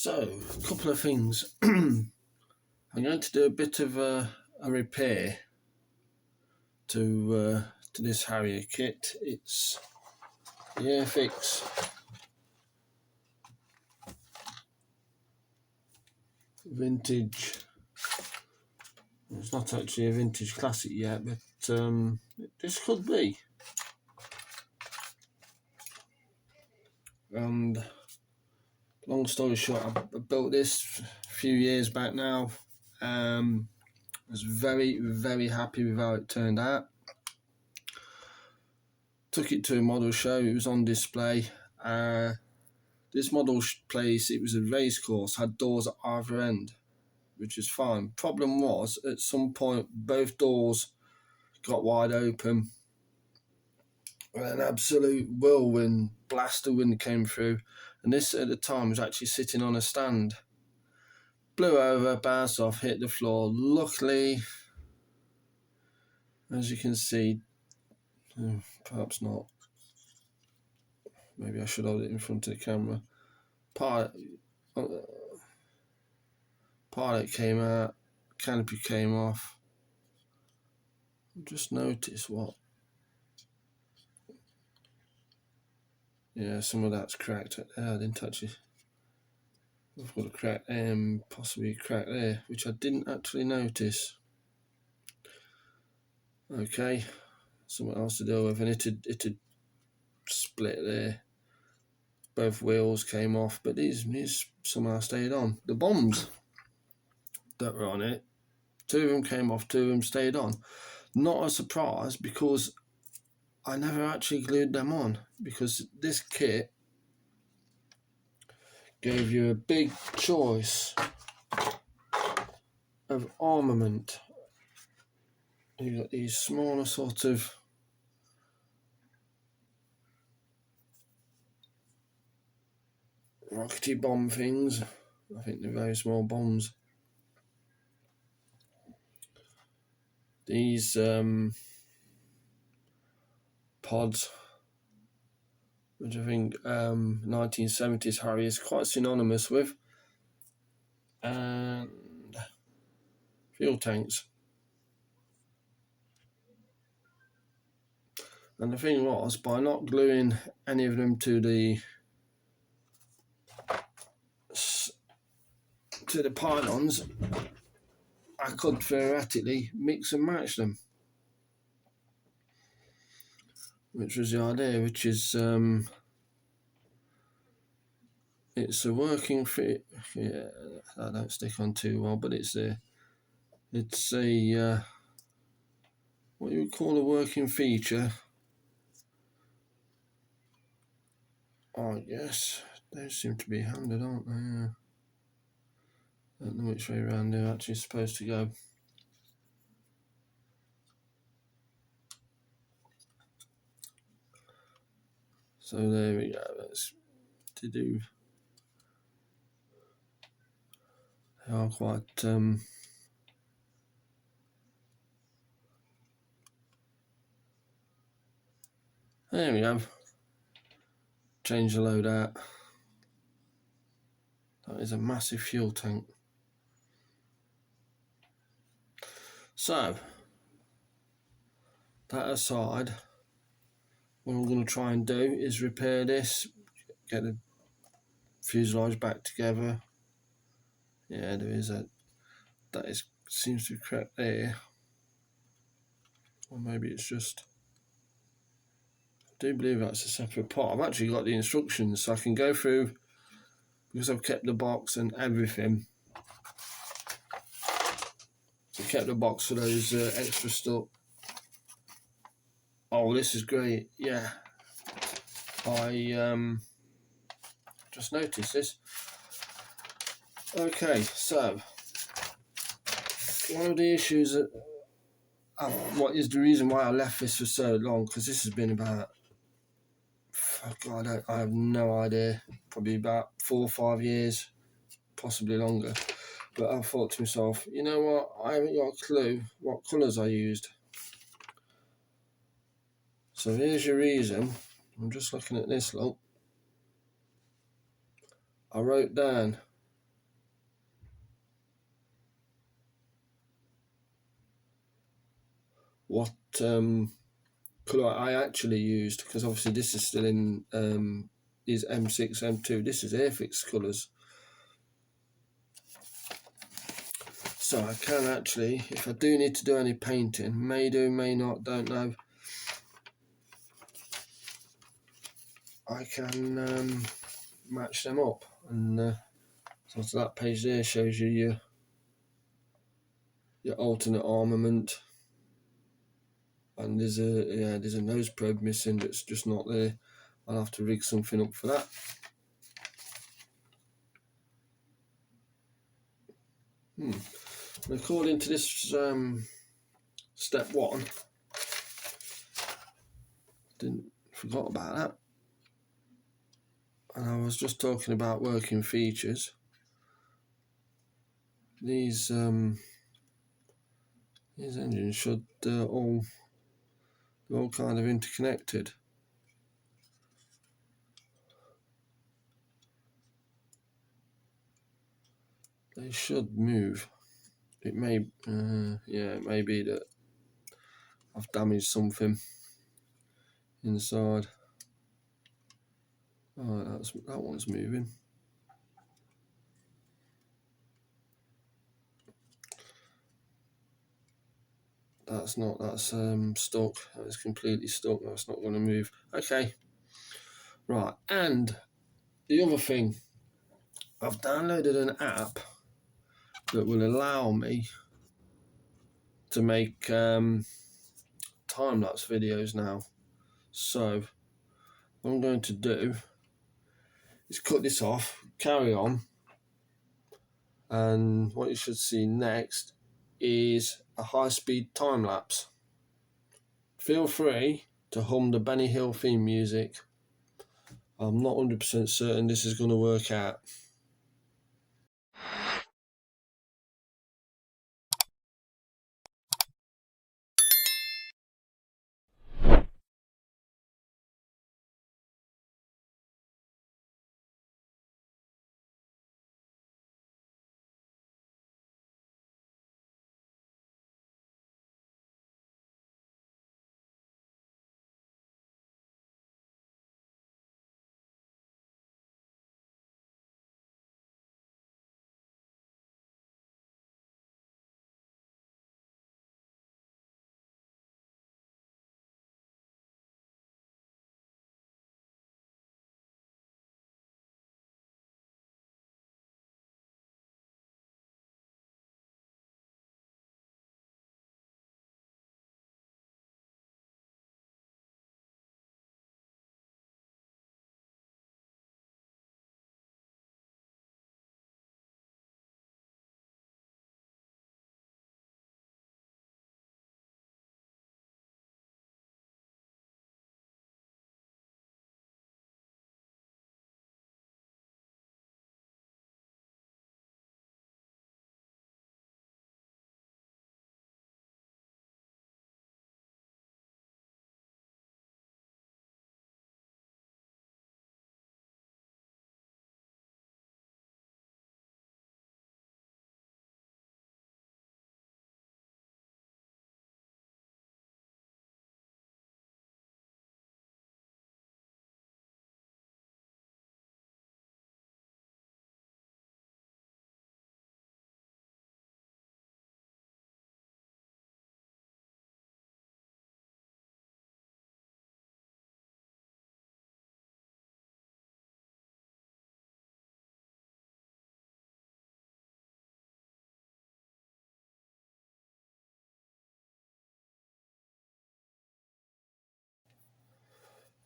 So, a couple of things. I'm going to do a bit of a repair to this Harrier kit. It's the Airfix vintage. It's not actually a vintage classic yet, but this could be. And long story short, I built this a few years back now. I was very happy with how it turned out. Took it to a model show. It was on display. This model place, it was a race course, had doors at either end, which is fine. Problem was, at some point, both doors got wide open. An absolute whirlwind, blast of wind came through, and this at the time was actually sitting on a stand. Blew over, bounced off, hit the floor. Luckily, as you can see, perhaps not. Maybe I should hold it in front of the camera. Pilot came out, canopy came off. Just notice what. Yeah, some of that's cracked. I didn't touch it. I've got a crack and possibly a crack there, which I didn't actually notice. Okay, something else to deal with, and it had split there. Both wheels came off, but these somehow stayed on. The bombs that were on it, 2 of them came off, 2 of them stayed on. Not a surprise, because I never actually glued them on, because this kit gave you a big choice of armament. You've got these smaller sort of rockety bomb things. I think they're very small bombs. These pods, which I think 1970s Harrier is quite synonymous with, and fuel tanks. And the thing was, by not gluing any of them to the pylons, I could theoretically mix and match them, which was the idea. Which is it's a working fit. Yeah, I don't stick on too well, but it's a what you would call a working feature. I guess they seem to be handed, aren't they? Yeah. I don't know which way around they're actually supposed to go. So there we go. That's to do. They are quite there we go. Change the load out. That is a massive fuel tank. So, that aside, what I'm going to try and do is repair this, get the fuselage back together. Yeah, there is seems to be cracked there. Or maybe it's just, I do believe that's a separate part. I've actually got the instructions, so I can go through, because I've kept the box and everything. So I kept the box for those extra stuff. Oh, this is great. Yeah, I just noticed this. Okay, so one of the issues that what is the reason why I left this for so long, because this has been about, God, I have no idea, probably about 4 or 5 years, possibly longer. But I thought to myself, you know what, I haven't got a clue what colours I used. So here's your reason. I'm just looking at this, look. I wrote down what colour I actually used, because obviously this is still in is M6, M2. This is airfix colours. So I can actually, if I do need to do any painting, may do, may not, don't know, I can match them up. And so that page there shows you your alternate armament. And there's a nose probe missing that's just not there. I'll have to rig something up for that. And according to this step 1, forgot about that. And I was just talking about working features. These engines should all kind of interconnected. They should move. It may, it may be that I've damaged something inside. Oh, that one's moving. That's not. That's stuck. That's completely stuck. That's not going to move. Okay. Right. And the other thing, I've downloaded an app that will allow me to make time-lapse videos now. So what I'm going to do is cut this off, carry on, and what you should see next is a high-speed time-lapse. Feel free to hum the Benny Hill theme music. I'm not 100% certain this is going to work out.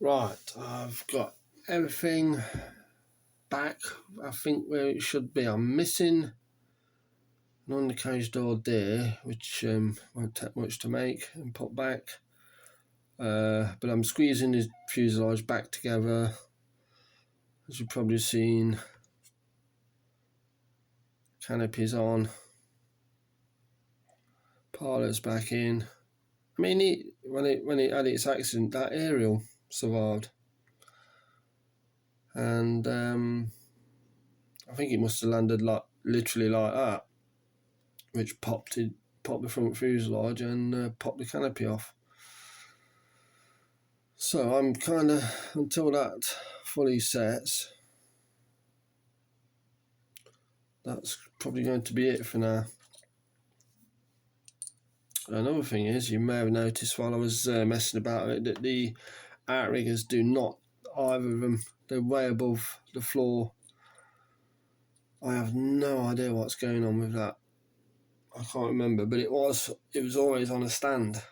Right, I've got everything back, I think, where it should be. I'm missing an undercarriage door there, which won't take much to make and put back. But I'm squeezing the fuselage back together, as you've probably seen. Canopies on, pilot's back in. I mean, when it had its accident, that aerial survived, and I think it must have landed literally like that, which popped it pop the front fuselage and pop the canopy off. So I'm kind of, until that fully sets, that's probably going to be it for now. Another thing is, you may have noticed while I was messing about it, that the outriggers do not, either of them, they're way above the floor. I have no idea what's going on with that. I can't remember, but it was always on a stand,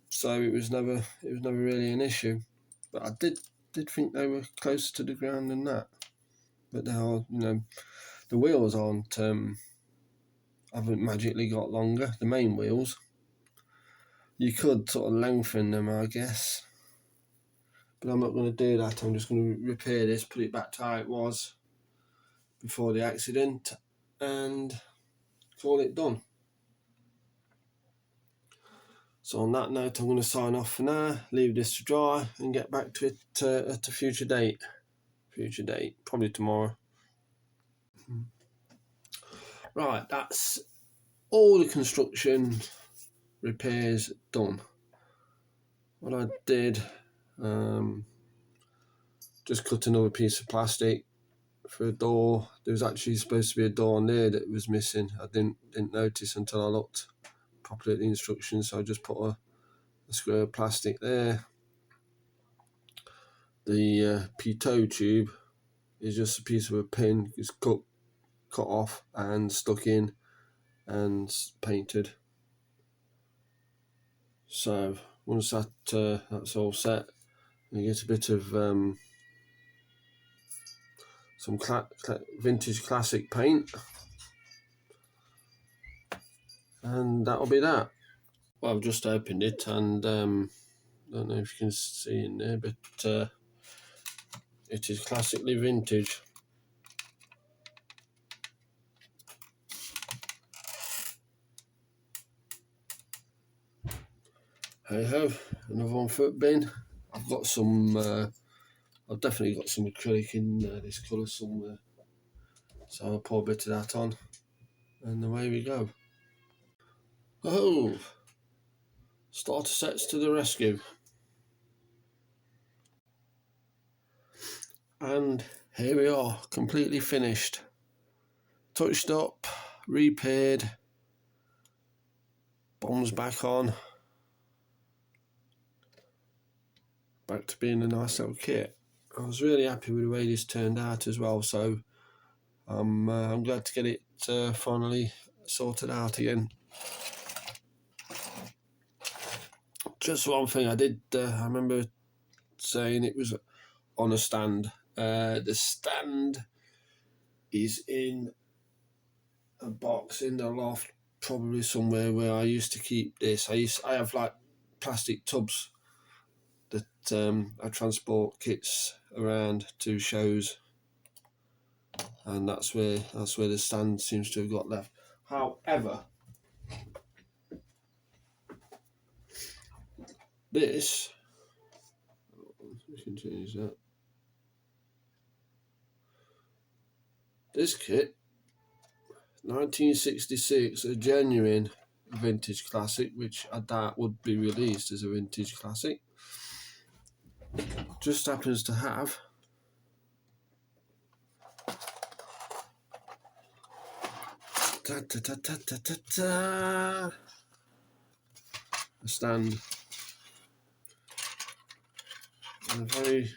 so it was never really an issue. But I did think they were closer to the ground than that. But they are, the wheels haven't magically got longer. The main wheels, you could sort of lengthen them, I guess, but I'm not going to do that. I'm just going to repair this, put it back to how it was before the accident, and call it done. So on that note, I'm going to sign off for now, leave this to dry, and get back to it at a future date. Probably tomorrow. Right, that's all the construction repairs done. What I did, just cut another piece of plastic for a door. There was actually supposed to be a door on there that was missing. I didn't notice until I looked properly at the instructions, so I just put a square of plastic there. The pitot tube is just a piece of a pin. It's cut off and stuck in and painted. So once that's all set, you get a bit of some vintage classic paint, and that'll be that. Well, I've just opened it, and don't know if you can see in there, but it is classically vintage. Hey ho, another one for it bin. I've got some, I've definitely got some acrylic in this colour somewhere, so I'll pour a bit of that on, and away we go. Oh, starter sets to the rescue. And here we are, completely finished. Touched up, repaired, bombs back on. Back to being a nice little kit. I was really happy with the way this turned out as well, so I'm glad to get it finally sorted out again. Just one thing I did, I remember saying it was on a stand. The stand is in a box in the loft, probably somewhere where I used to keep this. I have like plastic tubs that I transport kits around to shows, and that's where the stand seems to have got left. However, this, we can change that. This kit, 1966, a genuine vintage classic, which I doubt would be released as a vintage classic, just happens to have a stand, a very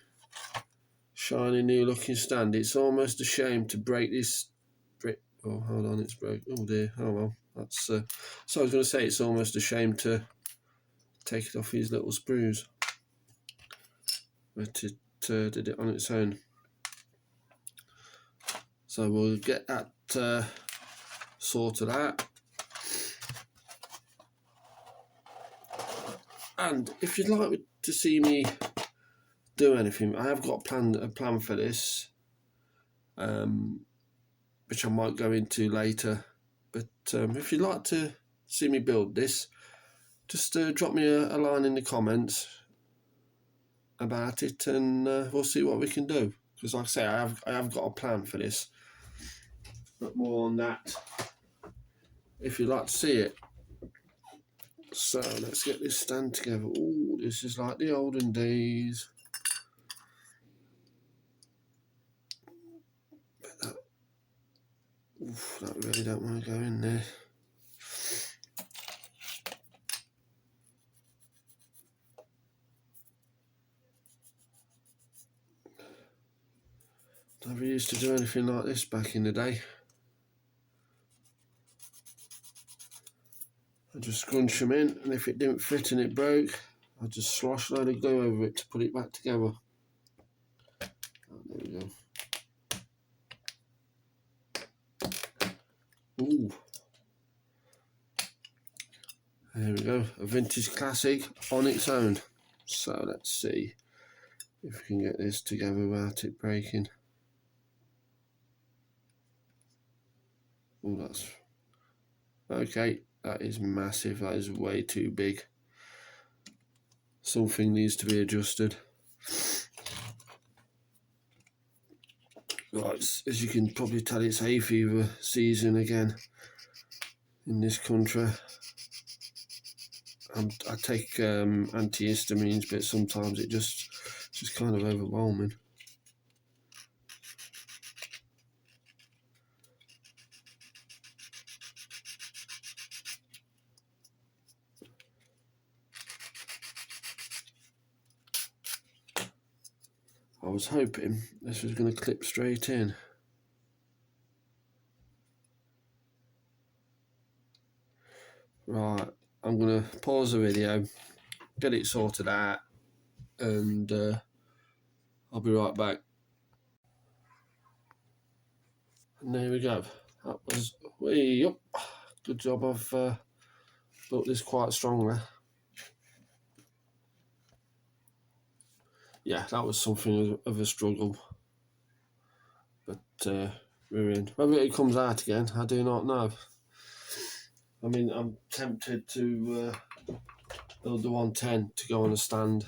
shiny new looking stand. It's almost a shame to break this brick. Oh, hold on, it's broke. Oh dear. Oh well, that's so I was going to say it's almost a shame to take it off these little sprues, but it did it on its own. So we'll get that sorted out. And if you'd like to see me do anything, I have got a plan for this, which I might go into later. But if you'd like to see me build this, just drop me a line in the comments about it, and we'll see what we can do. Because like I say, I have got a plan for this. But more on that if you'd like to see it. So let's get this stand together. Oh, this is like the olden days. That really don't want to go in there. Never used to do anything like this back in the day. I just scrunch them in, and if it didn't fit and it broke, I just slosh a load of glue over it to put it back together. Oh, there we go. Ooh. There we go, a vintage classic on its own. So let's see if we can get this together without it breaking. Oh, that's okay. That is massive. That is way too big. Something needs to be adjusted. Right, as you can probably tell, it's hay fever season again in this country. I take antihistamines, but sometimes it just kind of overwhelming. I was hoping this was going to clip straight in. Right, I'm going to pause the video, get it sorted out, and I'll be right back. And there we go. That was way up. Good job, I've built this quite strongly. Yeah, that was something of a struggle. But we're in. Whether it comes out again, I do not know. I mean, I'm tempted to build the 110 to go on a stand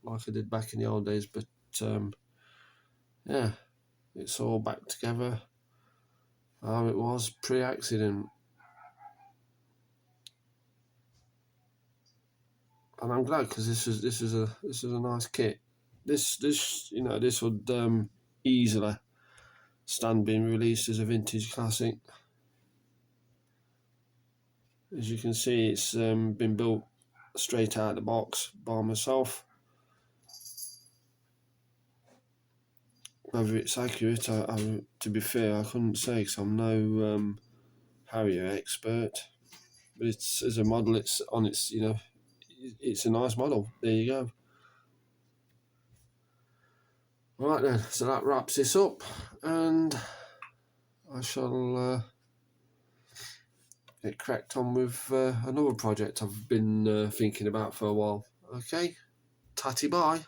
like I did back in the old days, but yeah, it's all back together how it was pre-accident. And I'm glad, because this is a nice kit. This you know, this would easily stand being released as a vintage classic. As you can see, it's been built straight out of the box by myself. Whether it's accurate, to be fair, I couldn't say, because I'm no harrier expert. But it's, as a model, it's on its, you know, it's a nice model. There you go. Right then, so that wraps this up, and I shall get cracked on with another project I've been thinking about for a while. Okay, tatty bye.